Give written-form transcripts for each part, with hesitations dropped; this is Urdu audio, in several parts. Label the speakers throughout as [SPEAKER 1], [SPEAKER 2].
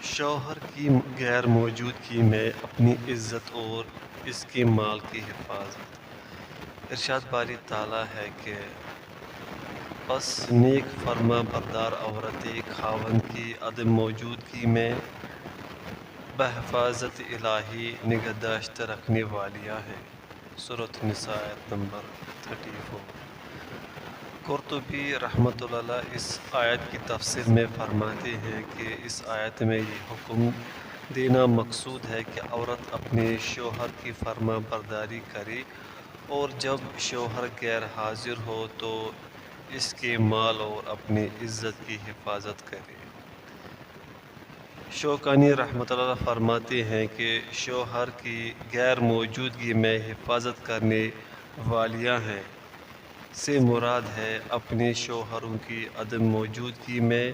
[SPEAKER 1] شوہر کی غیر موجودگی میں اپنی عزت اور اس کے مال کی حفاظت۔ ارشاد باری تعالیٰ ہے کہ پس نیک فرما بردار عورتیں خاوند کی عدم موجودگی میں بحفاظت الہی نگہداشت رکھنے والیاں ہیں۔ سورۃ النساء آیت نمبر 34۔ قرطبی رحمۃ اللہ علیہ اس آیت کی تفسیر میں فرماتے ہیں کہ اس آیت میں یہ حکم دینا مقصود ہے کہ عورت اپنے شوہر کی فرما برداری کرے اور جب شوہر غیر حاضر ہو تو اس کے مال اور اپنی عزت کی حفاظت کرے۔ شوکانی رحمۃ اللہ فرماتے ہیں کہ شوہر کی غیر موجودگی میں حفاظت کرنے والیاں ہیں سے مراد ہے اپنے شوہروں کی عدم موجودگی میں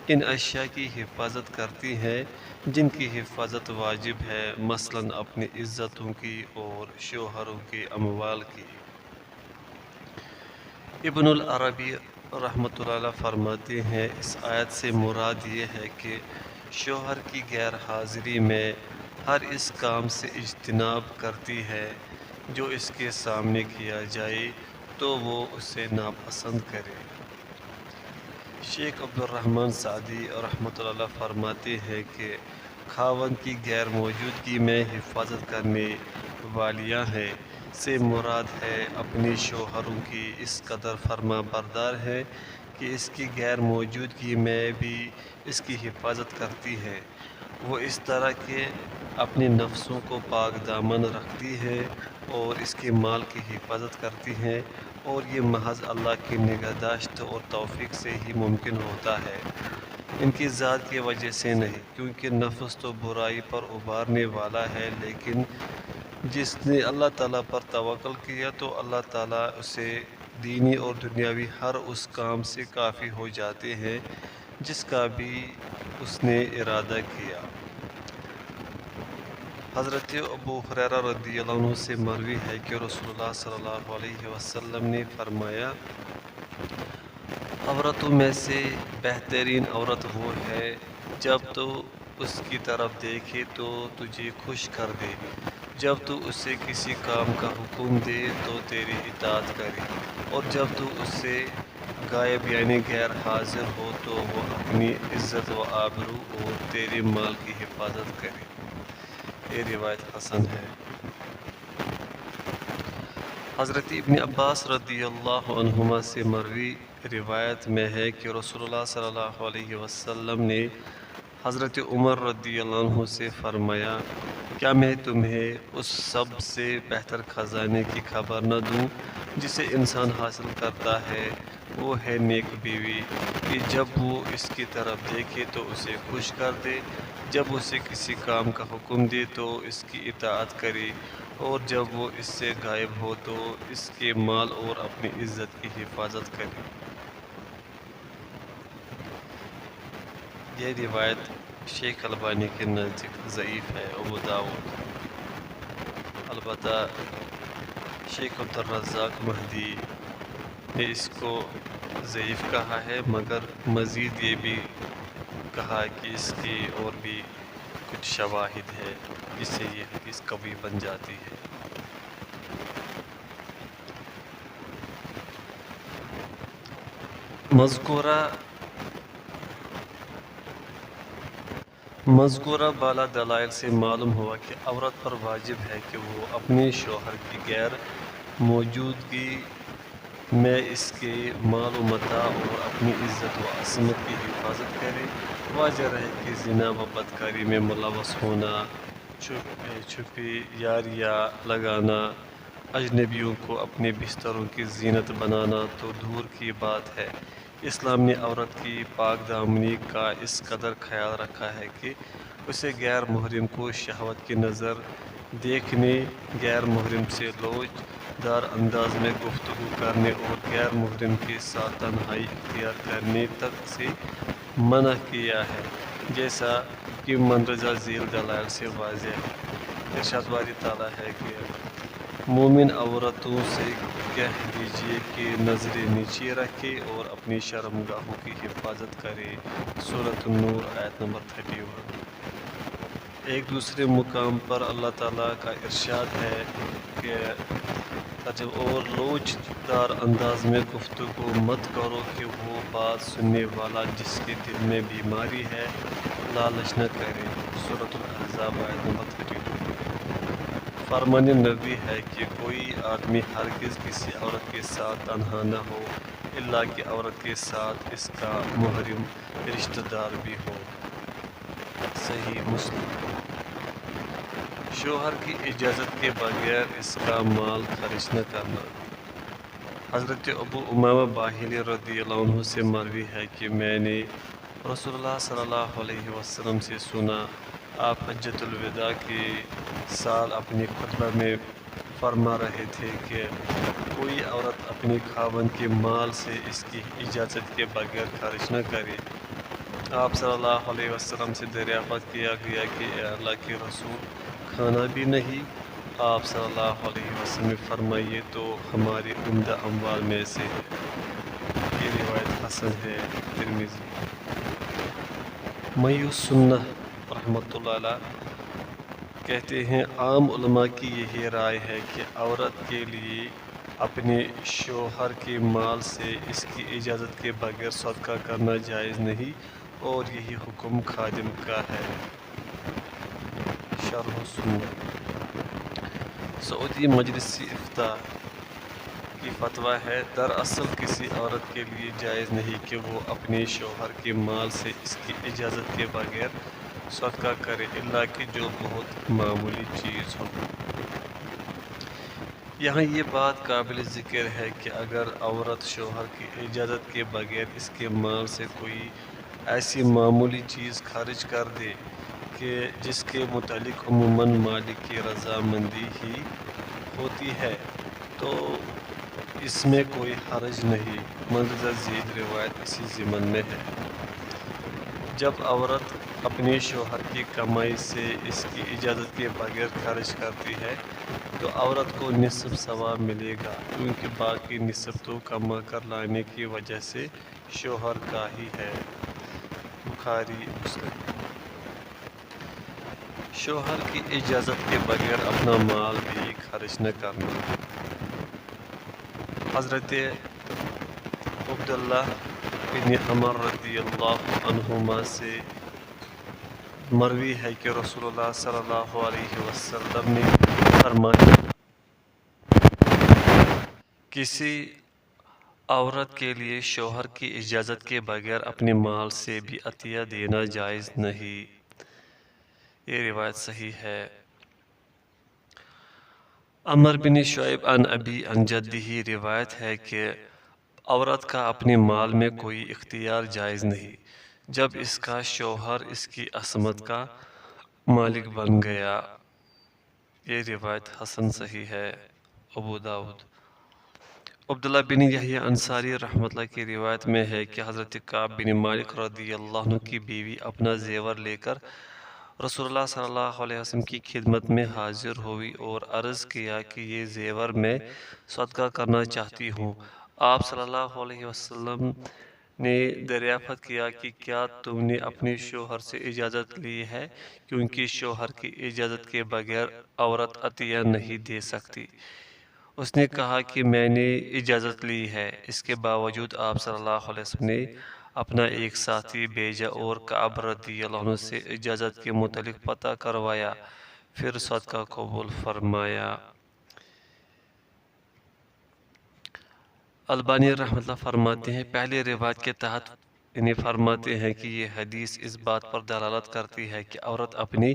[SPEAKER 1] ان اشیاء کی حفاظت کرتی ہیں جن کی حفاظت واجب ہے، مثلاً اپنی عزتوں کی اور شوہروں کے اموال کی۔ ابن العربی رحمۃ اللہ فرماتے ہیں اس آیت سے مراد یہ ہے کہ شوہر کی غیر حاضری میں ہر اس کام سے اجتناب کرتی ہے جو اس کے سامنے کیا جائے تو وہ اسے ناپسند کرے۔ شیخ عبدالرحمن سعدی رحمۃ اللہ فرماتے ہیں کہ خاوند کی غیر موجودگی میں حفاظت کرنے والیاں ہیں سے مراد ہے اپنے شوہروں کی اس قدر فرما بردار ہے کہ اس کی غیر موجودگی میں بھی اس کی حفاظت کرتی ہے۔ وہ اس طرح کہ اپنے نفسوں کو پاک دامن رکھتی ہے اور اس کے مال کی حفاظت کرتی ہیں، اور یہ محض اللہ کی نگہداشت اور توفیق سے ہی ممکن ہوتا ہے، ان کی ذات کی وجہ سے نہیں، کیونکہ نفس تو برائی پر ابھارنے والا ہے، لیکن جس نے اللہ تعالیٰ پر توکل کیا تو اللہ تعالیٰ اسے دینی اور دنیاوی ہر اس کام سے کافی ہو جاتے ہیں جس کا بھی اس نے ارادہ کیا۔ حضرت ابو ہریرہ رضی اللہ عنہ سے مروی ہے کہ رسول اللہ صلی اللہ علیہ وسلم نے فرمایا، عورتوں میں سے بہترین عورت وہ ہے جب تو اس کی طرف دیکھے تو تجھے خوش کر دے، جب تو اسے کسی کام کا حکم دے تو تیری اطاعت کرے، اور جب تو اس سے غائب یعنی غیر حاضر ہو تو وہ اپنی عزت و آبرو اور تیرے مال کی حفاظت کرے۔ یہ روایت حسن ہے۔ حضرت ابن عباس رضی اللہ عنہما سے مروی روایت میں ہے کہ رسول اللہ صلی اللہ علیہ وسلم نے حضرت عمر رضی اللہ عنہ سے فرمایا، کیا میں تمہیں اس سب سے بہتر خزانے کی خبر نہ دوں جسے انسان حاصل کرتا ہے؟ وہ ہے نیک بیوی کہ جب وہ اس کی طرف دیکھے تو اسے خوش کر دے، جب اسے کسی کام کا حکم دے تو اس کی اطاعت کرے، اور جب وہ اس سے غائب ہو تو اس کے مال اور اپنی عزت کی حفاظت کرے۔ یہ روایت شیخ البانی کے نزدیک ضعیف ہے۔ ابو داؤد۔ البتہ شیخ عبدالرزاق مہدی نے اس کو ضعیف کہا ہے، مگر مزید یہ بھی کہا کہ اس کی اور بھی کچھ شواہد ہے جس سے یہ حدیث قوی بن جاتی ہے۔ مذکورہ بالا دلائل سے معلوم ہوا کہ عورت پر واجب ہے کہ وہ اپنے شوہر کی غیر موجودگی میں اس کے مال و متاع اور اپنی عزت و عصمت کی حفاظت کرے۔ واضح رہے کہ زنا و بدکاری میں ملوث ہونا، چھپے یاریاں لگانا، اجنبیوں کو اپنے بستروں کی زینت بنانا تو دور کی بات ہے۔ اسلام نے عورت کی پاک دامنی کا اس قدر خیال رکھا ہے کہ اسے غیر محرم کو شہوت کی نظر دیکھنے، غیر محرم سے لوچ دار انداز میں گفتگو کرنے اور غیر محرم کے ساتھ تنہائی اختیار کرنے تک سے منع کیا ہے، جیسا کہ مندرجہ ذیل دلائل سے واضح ہے۔ ارشاد باری تعالیٰ ہے کہ مومن عورتوں سے کہہ دیجئے کہ نظریں نیچے رکھے اور اپنی شرمگاہوں کی حفاظت کرے۔ سورۃ النور آیت نمبر 31۔ ایک دوسرے مقام پر اللہ تعالیٰ کا ارشاد ہے کہ اور لوچ دار انداز میں گفتگو مت کرو کہ وہ بات سننے والا جس کے دل میں بیماری ہے لالچ نہ کرے۔ سورۃ الاحزاب آیت نمبر 32۔ فرمان نبی ہے کہ کوئی آدمی ہرگز کسی عورت کے ساتھ تنہا نہ ہو الا کہ عورت کے ساتھ اس کا محرم رشتہ دار بھی ہو۔ صحیح مسلم۔ شوہر کی اجازت کے بغیر اس کا مال خرچ نہ کرنا۔ حضرت ابو امامہ باہلی رضی اللہ عنہ سے مروی ہے کہ میں نے رسول اللہ صلی اللہ علیہ وسلم سے سنا، آپ حجۃ الوداع کے سال اپنے خطبہ میں فرما رہے تھے کہ کوئی عورت اپنے خاوند کے مال سے اس کی اجازت کے بغیر خرچ نہ کرے۔ آپ صلی اللہ علیہ وسلم سے دریافت کیا گیا کہ اے اللہ کے رسول، کھانا بھی نہیں؟ آپ صلی اللہ علیہ وسلم نے فرمائیے تو ہمارے عمدہ اموال میں سے ہے۔ یہ روایت حسن ہے، ترمذی۔ میوس سنہ رحمۃ اللہ علیہ کہتے ہیں عام علماء کی یہی رائے ہے کہ عورت کے لیے اپنے شوہر کے مال سے اس کی اجازت کے بغیر صدقہ کرنا جائز نہیں، اور یہی حکم خادم کا ہے۔ شرح السنہ۔ سعودی مجلس افتاء کی فتویٰ ہے، دراصل کسی عورت کے لیے جائز نہیں کہ وہ اپنے شوہر کے مال سے اس کی اجازت کے بغیر صدقہ کرے الا کہ جو بہت معمولی چیز ہو۔ یہاں یہ بات قابل ذکر ہے کہ اگر عورت شوہر کی اجازت کے بغیر اس کے مال سے کوئی ایسی معمولی چیز خرچ کر دے کہ جس کے متعلق عموماً مالک کی رضامندی ہی ہوتی ہے تو اس میں کوئی حرج نہیں۔ مندرجہ ذیل روایت اسی ضمن میں ہے۔ جب عورت اپنے شوہر کی کمائی سے اس کی اجازت کے بغیر خرچ کرتی ہے تو عورت کو نصف ثواب ملے گا، کیونکہ باقی نصف تو کما کر لانے کی وجہ سے شوہر کا ہی ہے۔ بخاری مسلم۔ شوہر کی اجازت کے بغیر اپنا مال بھی خرچ نہ کرنا۔ حضرت عبداللہ بن عمر رضی اللہ عنہما سے مروی ہے کہ رسول اللہ صلی اللہ علیہ وسلم نے فرمایا، کسی عورت کے لیے شوہر کی اجازت کے بغیر اپنے مال سے بھی عطیہ دینا جائز نہیں۔ یہ روایت صحیح ہے۔ عمر بن شعیب عن ابی عن جدہ روایت ہے کہ عورت کا اپنے مال میں کوئی اختیار جائز نہیں جب اس کا شوہر اس کی عصمت کا مالک بن گیا۔ یہ روایت حسن صحیح ہے، ابو داؤد۔ عبداللہ بن یحییٰ انصاری رحمۃ اللہ کی روایت میں ہے کہ حضرت کعب بن مالک رضی اللہ عنہ کی بیوی اپنا زیور لے کر رسول اللہ صلی اللہ علیہ وسلم کی خدمت میں حاضر ہوئی اور عرض کیا کہ یہ زیور میں صدقہ کرنا چاہتی ہوں۔ آپ صلی اللہ علیہ وسلم نے دریافت کیا کہ کیا تم نے اپنے شوہر سے اجازت لی ہے، کیونکہ شوہر کی اجازت کے بغیر عورت عطیہ نہیں دے سکتی۔ اس نے کہا کہ میں نے اجازت لی ہے۔ اس کے باوجود آپ صلی اللہ علیہ وسلم نے اپنا ایک ساتھی بھیجا اور کعب رضی اللہ عنہ سے اجازت کے متعلق پتہ کروایا، پھر صدقہ قبول فرمایا۔ البانی رحمۃ اللہ فرماتے ہیں پہلے روایت کے تحت فرماتے ہیں کہ یہ حدیث اس بات پر دلالت کرتی ہے کہ عورت اپنی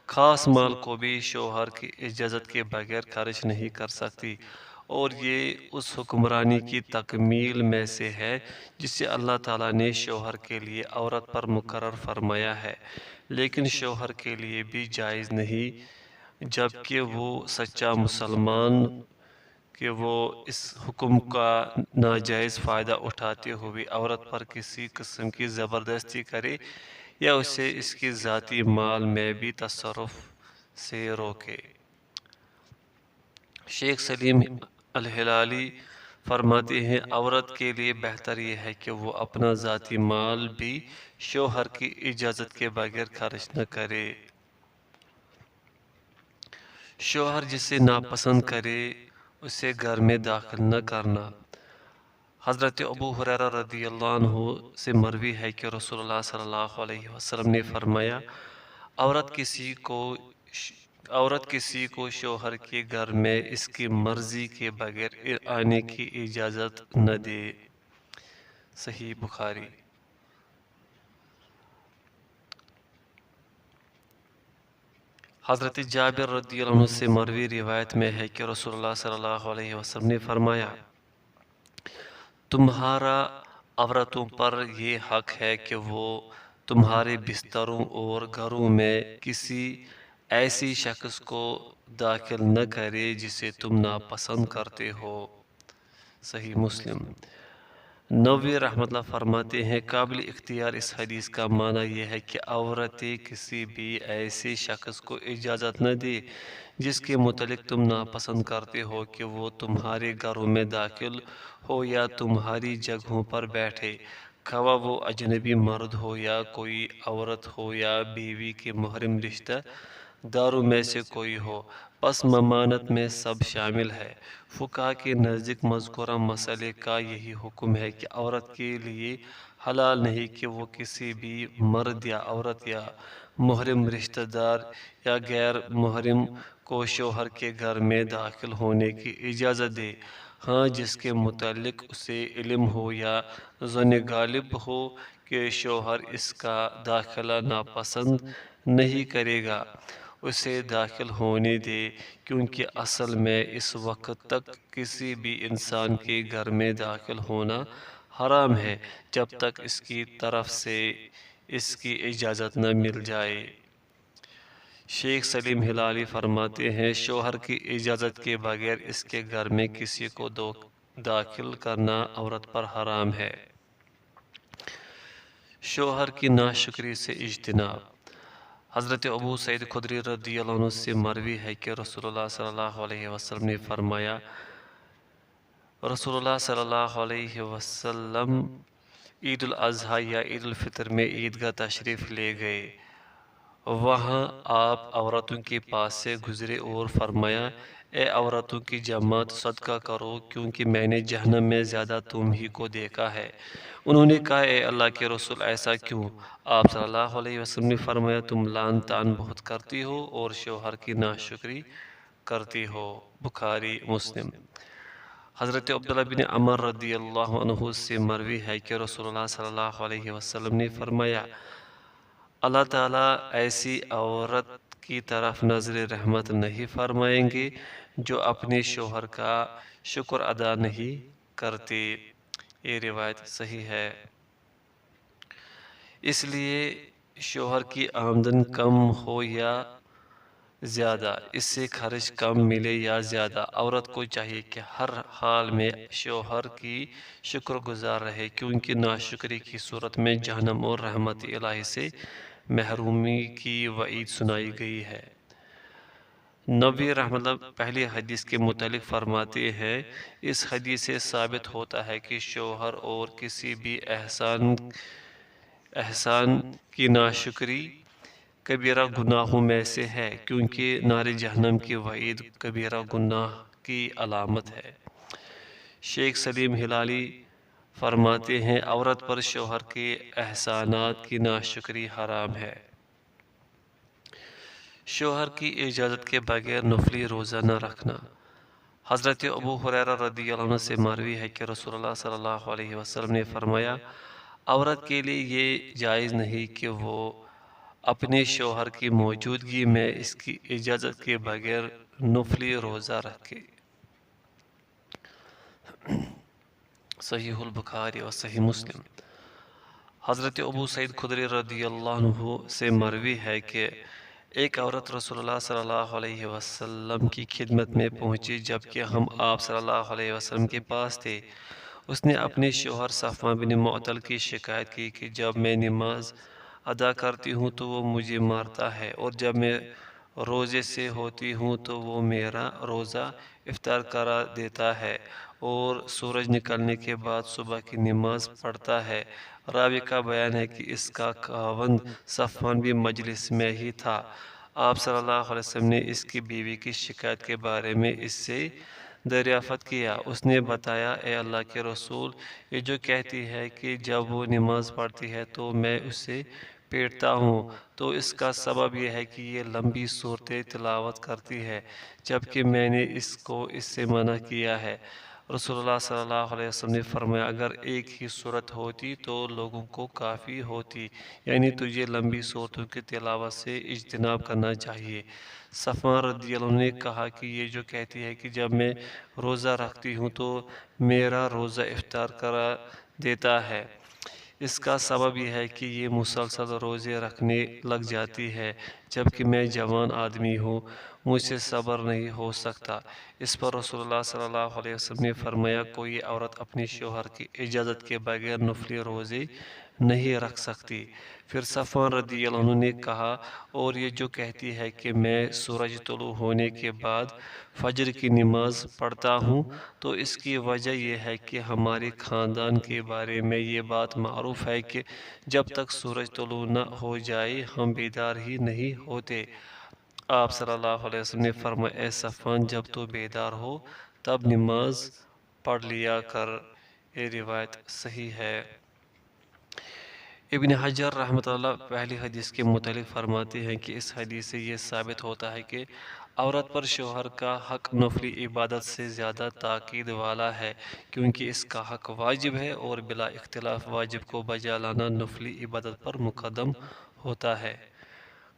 [SPEAKER 1] خاص مال کو بھی شوہر کی اجازت کے بغیر خرچ نہیں کر سکتی، اور یہ اس حکمرانی کی تکمیل میں سے ہے جسے اللہ تعالیٰ نے شوہر کے لیے عورت پر مقرر فرمایا ہے، لیکن شوہر کے لیے بھی جائز نہیں جبکہ وہ سچا مسلمان کہ وہ اس حکم کا ناجائز فائدہ اٹھاتے ہوئے عورت پر کسی قسم کی زبردستی کرے یا اسے اس کی ذاتی مال میں بھی تصرف سے روکے۔ شیخ سلیم الہلالی فرماتے ہیں عورت کے لیے بہتر یہ ہے کہ وہ اپنا ذاتی مال بھی شوہر کی اجازت کے بغیر خرچ نہ کرے۔ شوہر جسے ناپسند کرے اسے گھر میں داخل نہ کرنا۔ حضرت ابو ہریرہ رضی اللہ عنہ سے مروی ہے کہ رسول اللہ صلی اللہ علیہ وسلم نے فرمایا عورت کسی کو شوہر کے گھر میں اس کی مرضی کے بغیر آنے کی اجازت نہ دے۔ صحیح بخاری۔ حضرت جابر رضی اللہ عنہ سے مروی روایت میں ہے کہ رسول اللہ صلی اللہ علیہ وسلم نے فرمایا تمہارا عورتوں پر یہ حق ہے کہ وہ تمہارے بستروں اور گھروں میں کسی ایسی شخص کو داخل نہ کرے جسے تم ناپسند کرتے ہو۔ صحیح مسلم۔ نووی رحمۃ اللہ فرماتے ہیں قابل اختیار اس حدیث کا معنی یہ ہے کہ عورتیں کسی بھی ایسے شخص کو اجازت نہ دے جس کے متعلق تم ناپسند کرتے ہو کہ وہ تمہارے گھروں میں داخل ہو یا تمہاری جگہوں پر بیٹھے، خواہ وہ اجنبی مرد ہو یا کوئی عورت ہو یا بیوی کے محرم رشتہ داروں میں سے کوئی ہو، پس ممانعت میں سب شامل ہے۔ فقہاء کے نزدیک مذکورہ مسئلے کا یہی حکم ہے کہ عورت کے لیے حلال نہیں کہ وہ کسی بھی مرد یا عورت یا محرم رشتہ دار یا غیر محرم کو شوہر کے گھر میں داخل ہونے کی اجازت دے، ہاں جس کے متعلق اسے علم ہو یا ظن غالب ہو کہ شوہر اس کا داخلہ ناپسند نہیں کرے گا، اسے داخل ہونے دے، کیونکہ اصل میں اس وقت تک کسی بھی انسان کے گھر میں داخل ہونا حرام ہے جب تک اس کی طرف سے اس کی اجازت نہ مل جائے۔ شیخ سلیم ہلالی فرماتے ہیں شوہر کی اجازت کے بغیر اس کے گھر میں کسی کو داخل کرنا عورت پر حرام ہے۔ شوہر کی ناشکری سے اجتناب۔ حضرت ابو سعید خدری رضی اللہ عنہ سے مروی ہے کہ رسول اللہ صلی اللہ علیہ وسلم نے فرمایا رسول اللہ صلی اللہ علیہ وسلم عید الاضحیٰ یا عید الفطر میں عیدگاہ تشریف لے گئے، وہاں آپ عورتوں کے پاس سے گزرے اور فرمایا اے عورتوں کی جماعت صدقہ کرو کیونکہ میں نے جہنم میں زیادہ تم ہی کو دیکھا ہے۔ انہوں نے کہا اے اللہ کے رسول ایسا کیوں؟ آپ صلی اللہ علیہ وسلم نے فرمایا تم لعن طعن بہت کرتی ہو اور شوہر کی ناشکری کرتی ہو۔ بخاری مسلم۔ حضرت عبداللہ بن عمر رضی اللہ عنہ سے مروی ہے کہ رسول اللہ صلی اللہ علیہ وسلم نے فرمایا اللہ تعالیٰ ایسی عورت کی طرف نظر رحمت نہیں فرمائیں گے جو اپنے شوہر کا شکر ادا نہیں کرتی۔ یہ روایت صحیح ہے۔ اس لیے شوہر کی آمدن کم ہو یا زیادہ، اس سے خرچ کم ملے یا زیادہ، عورت کو چاہیے کہ ہر حال میں شوہر کی شکر گزار رہے، کیونکہ ناشکری کی صورت میں جہنم اور رحمت الہی سے محرومی کی وعید سنائی گئی ہے۔ نبی رحمت اللہ پہلی حدیث کے متعلق فرماتے ہیں اس حدیث سے ثابت ہوتا ہے کہ شوہر اور کسی بھی احسان کی ناشکری کبیرہ گناہوں میں سے ہے، کیونکہ نار جہنم کی وعید کبیرہ گناہ کی علامت ہے۔ شیخ سلیم ہلالی فرماتے ہیں عورت پر شوہر کے احسانات کی ناشکری حرام ہے۔ شوہر کی اجازت کے بغیر نفلی روزہ نہ رکھنا۔ حضرت ابو ہریرہ رضی اللہ عنہ سے مروی ہے کہ رسول اللہ صلی اللہ علیہ وسلم نے فرمایا عورت کے لیے یہ جائز نہیں کہ وہ اپنے شوہر کی موجودگی میں اس کی اجازت کے بغیر نفلی روزہ رکھے۔ صحیح البخاری و صحیح مسلم۔ حضرت ابو سعید خدری رضی اللہ عنہ سے مروی ہے کہ ایک عورت رسول اللہ صلی اللہ علیہ وسلم کی خدمت میں پہنچی جبکہ ہم آپ صلی اللہ علیہ وسلم کے پاس تھے۔ اس نے اپنے شوہر صفوان بن معطل کی شکایت کی کہ جب میں نماز ادا کرتی ہوں تو وہ مجھے مارتا ہے اور جب میں روزے سے ہوتی ہوں تو وہ میرا روزہ افطار کرا دیتا ہے اور سورج نکلنے کے بعد صبح کی نماز پڑھتا ہے۔ راوی کا بیان ہے کہ اس کا خاوند صفوان بھی مجلس میں ہی تھا۔ آپ صلی اللہ علیہ وسلم نے اس کی بیوی کی شکایت کے بارے میں اس سے دریافت کیا۔ اس نے بتایا، اے اللہ کے رسول، یہ جو کہتی ہے کہ جب وہ نماز پڑھتی ہے تو میں اسے پیٹتا ہوں، تو اس کا سبب یہ ہے کہ یہ لمبی صورتیں تلاوت کرتی ہے، جبکہ میں نے اس کو اس سے منع کیا ہے۔ رسول اللہ صلی اللہ علیہ وسلم نے فرمایا، اگر ایک ہی صورت ہوتی تو لوگوں کو کافی ہوتی، یعنی تجھے لمبی صورتوں کی تلاوت سے اجتناب کرنا چاہیے۔ صفوان رضی اللہ عنہ نے کہا کہ یہ جو کہتی ہے کہ جب میں روزہ رکھتی ہوں تو میرا روزہ افطار کرا دیتا ہے، اس کا سبب یہ ہے کہ یہ مسلسل روزے رکھنے لگ جاتی ہے، جبکہ میں جوان آدمی ہوں، مجھ سے صبر نہیں ہو سکتا۔ اس پر رسول اللہ صلی اللہ علیہ وسلم نے فرمایا، کوئی عورت اپنے شوہر کی اجازت کے بغیر نفلی روزے نہیں رکھ سکتی۔ پھر صفوان رضی اللہ عنہ نے کہا، اور یہ جو کہتی ہے کہ میں سورج طلوع ہونے کے بعد فجر کی نماز پڑھتا ہوں، تو اس کی وجہ یہ ہے کہ ہمارے خاندان کے بارے میں یہ بات معروف ہے کہ جب تک سورج طلوع نہ ہو جائے ہم بیدار ہی نہیں ہوتے۔ آپ صلی اللہ علیہ وسلم نے فرمایا، اے صفوان، جب تو بیدار ہو تب نماز پڑھ لیا کر۔ یہ روایت صحیح ہے۔ ابن حجر رحمۃ اللہ پہلی حدیث کے متعلق فرماتے ہیں کہ اس حدیث سے یہ ثابت ہوتا ہے کہ عورت پر شوہر کا حق نفلی عبادت سے زیادہ تاکید والا ہے، کیونکہ اس کا حق واجب ہے اور بلا اختلاف واجب کو بجا لانا نفلی عبادت پر مقدم ہوتا ہے۔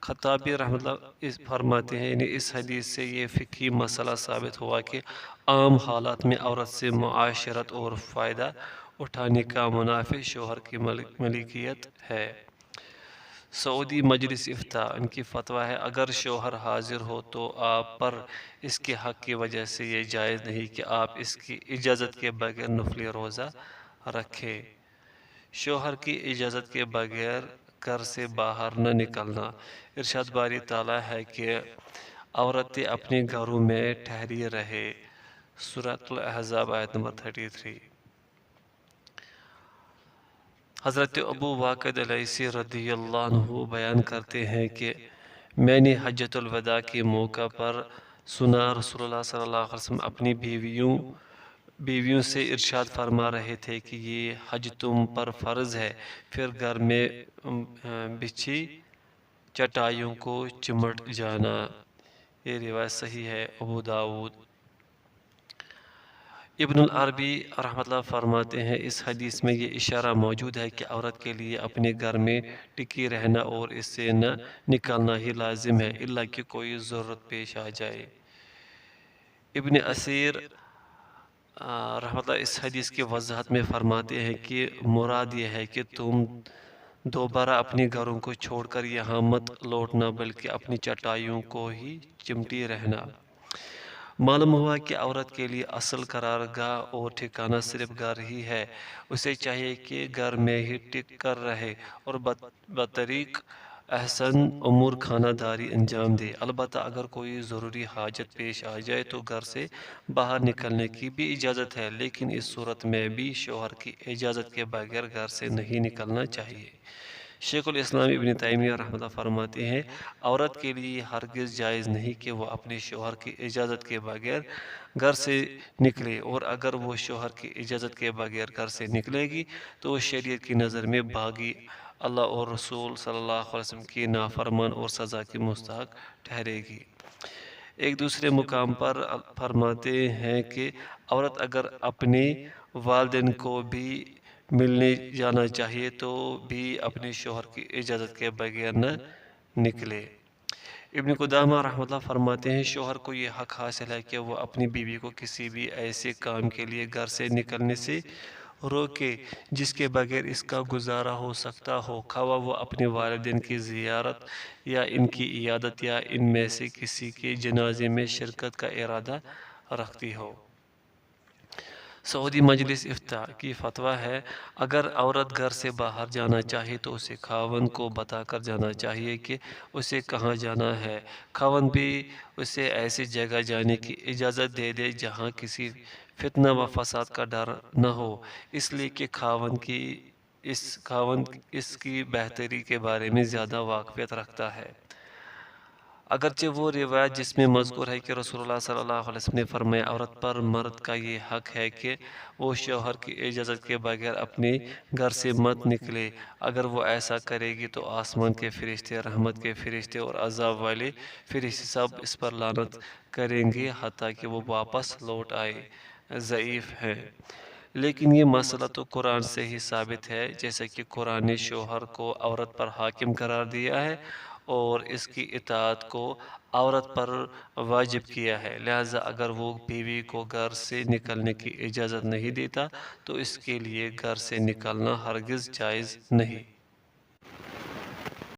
[SPEAKER 1] خطابی رحمۃ اللہ فرماتے ہیں، یعنی اس حدیث سے یہ فقہی مسئلہ ثابت ہوا کہ عام حالات میں عورت سے معاشرت اور فائدہ اٹھانے کا منافع شوہر کی ملکیت ہے۔ سعودی مجلس افتاء ان کی فتویٰ ہے، اگر شوہر حاضر ہو تو آپ پر اس کے حق کی وجہ سے یہ جائز نہیں کہ آپ اس کی اجازت کے بغیر نفلی روزہ رکھیں۔ شوہر کی اجازت کے بغیر گھر سے باہر نہ نکلنا۔ ارشاد باری تعالیٰ ہے کہ عورتیں اپنے گھروں میں ٹھہری رہے۔ سورۃ الاحزاب آیت نمبر 33۔ حضرت ابو واقد علیہ رضی اللہ عنہ بیان کرتے ہیں کہ میں نے حجۃ الوداع کے موقع پر سنا رسول اللہ صلی اللہ علیہ وسلم اپنی بیویوں سے ارشاد فرما رہے تھے کہ یہ حج تم پر فرض ہے، پھر گھر میں بچھی چٹائیوں کو چمٹ جانا۔ یہ روایت صحیح ہے، ابو داؤد۔ ابن العربی رحمۃ اللہ فرماتے ہیں، اس حدیث میں یہ اشارہ موجود ہے کہ عورت کے لیے اپنے گھر میں ٹکی رہنا اور اس سے نہ نکلنا ہی لازم ہے، الا کہ کوئی ضرورت پیش آ جائے۔ ابن اسیر رحمۃ اللہ اس حدیث کی وضاحت میں فرماتے ہیں کہ مراد یہ ہے کہ تم دوبارہ اپنے گھروں کو چھوڑ کر یہاں مت لوٹنا، بلکہ اپنی چٹائیوں کو ہی چمٹی رہنا۔ معلوم ہوا کہ عورت کے لیے اصل قرارگاہ اور ٹھکانہ صرف گھر ہی ہے۔ اسے چاہیے کہ گھر میں ہی ٹک کر رہے اور بطریق احسن امور خانہ داری انجام دے۔ البتہ اگر کوئی ضروری حاجت پیش آ جائے تو گھر سے باہر نکلنے کی بھی اجازت ہے، لیکن اس صورت میں بھی شوہر کی اجازت کے بغیر گھر سے نہیں نکلنا چاہیے۔ شیخ الاسلام ابن تیمیہ رحمۃ اللہ فرماتے ہیں، عورت کے لیے ہرگز جائز نہیں کہ وہ اپنے شوہر کی اجازت کے بغیر گھر سے نکلے، اور اگر وہ شوہر کی اجازت کے بغیر گھر سے نکلے گی تو وہ شریعت کی نظر میں باغی، اللہ اور رسول صلی اللہ علیہ وسلم کی نافرمان اور سزا کی مستحق ٹھہرے گی۔ ایک دوسرے مقام پر فرماتے ہیں کہ عورت اگر اپنے والدین کو بھی ملنے جانا چاہیے تو بھی اپنے شوہر کی اجازت کے بغیر نہ نکلے۔ ابن قدامہ رحمۃ اللہ فرماتے ہیں، شوہر کو یہ حق حاصل ہے کہ وہ اپنی بیوی کو کسی بھی ایسے کام کے لیے گھر سے نکلنے سے روکے جس کے بغیر اس کا گزارا ہو سکتا ہو، خواہ وہ اپنے والدین کی زیارت یا ان کی عیادت یا ان میں سے کسی کے جنازے میں شرکت کا ارادہ رکھتی ہو۔ سعودی مجلس افتاء کی فتویٰ ہے، اگر عورت گھر سے باہر جانا چاہے تو اسے خاوند کو بتا کر جانا چاہیے کہ اسے کہاں جانا ہے۔ خاوند بھی اسے ایسی جگہ جانے کی اجازت دے دے جہاں کسی فتنہ و فساد کا ڈر نہ ہو، اس لیے کہ خاوند اس کی بہتری کے بارے میں زیادہ واقفیت رکھتا ہے۔ اگرچہ وہ روایت جس میں مذکور ہے کہ رسول اللہ صلی اللہ علیہ وسلم نے فرمایا عورت پر مرد کا یہ حق ہے کہ وہ شوہر کی اجازت کے بغیر اپنے گھر سے مت نکلے، اگر وہ ایسا کرے گی تو آسمان کے فرشتے، رحمت کے فرشتے اور عذاب والے فرشتے سب اس پر لعنت کریں گے حتیٰ کہ وہ واپس لوٹ آئے۔ ضعیف ہے، لیکن یہ مسئلہ تو قرآن سے ہی ثابت ہے، جیسا کہ قرآن نے شوہر کو عورت پر حاکم قرار دیا ہے اور اس کی اطاعت کو عورت پر واجب کیا ہے، لہذا اگر وہ بیوی کو گھر سے نکلنے کی اجازت نہیں دیتا تو اس کے لیے گھر سے نکلنا ہرگز جائز نہیں۔